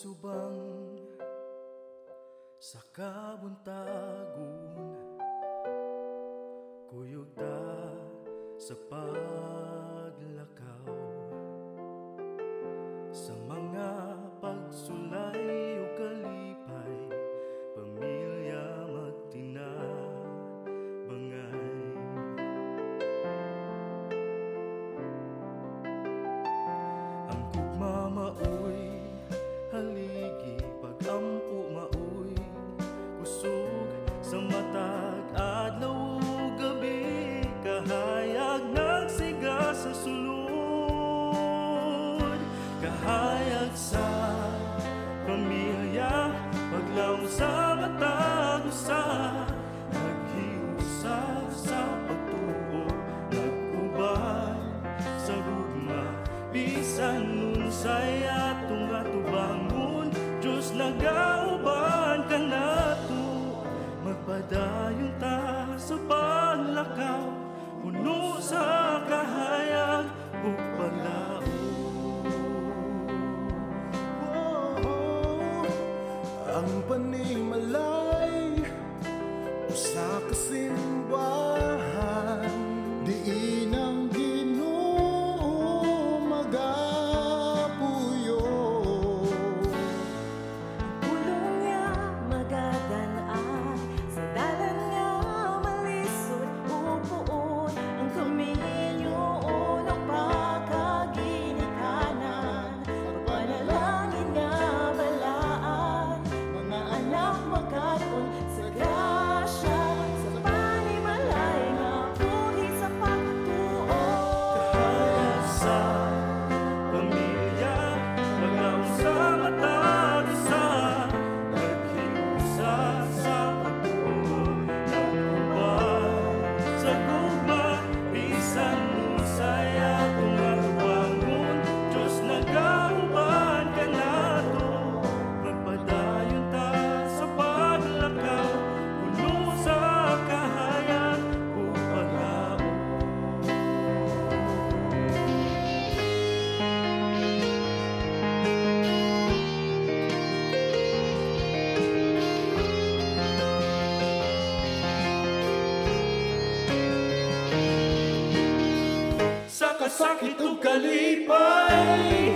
subang sa kabuntagon, kuyog ta sa paglakaw, sa mga pagsulay o kalipay, pamilya magtinabangay. Ang gugma maoy haligi, pag-ampo maoy kusog sa matag adlaw gabi, kahayag nagsiga sa sulod, kahayag sa pamilya paglaw sa matag usa, naghiusa sa pagtuo, nag-ubay sa gugma bisan nun say atong atubangon. Diyos nagauban ka nato, magpadayon ta sa paglakaw, puno sa kahayag ug paglaom. Ang panimalay usa ka simbahan, diin ang Ginoo magapuyo. Pulong niya magadan-an, sa dalan nga malisod upuon, ang kaminyo ng pagkaginikanan, panalangin nga balaan, mga anak magkaroon sa grasya, sa panimalay nga buhi sa pagtuo. Kahayag sa pamilya paglaw sa matag usa, naghiusa sa pagtuo, nag-ubay sa gugma bisan nun say atong atubangon. Diyos nagauban ka nato, magpadayon ta sa paglakaw, puno sa kahayag ug paglaom. Sa kasakit ug kalipay,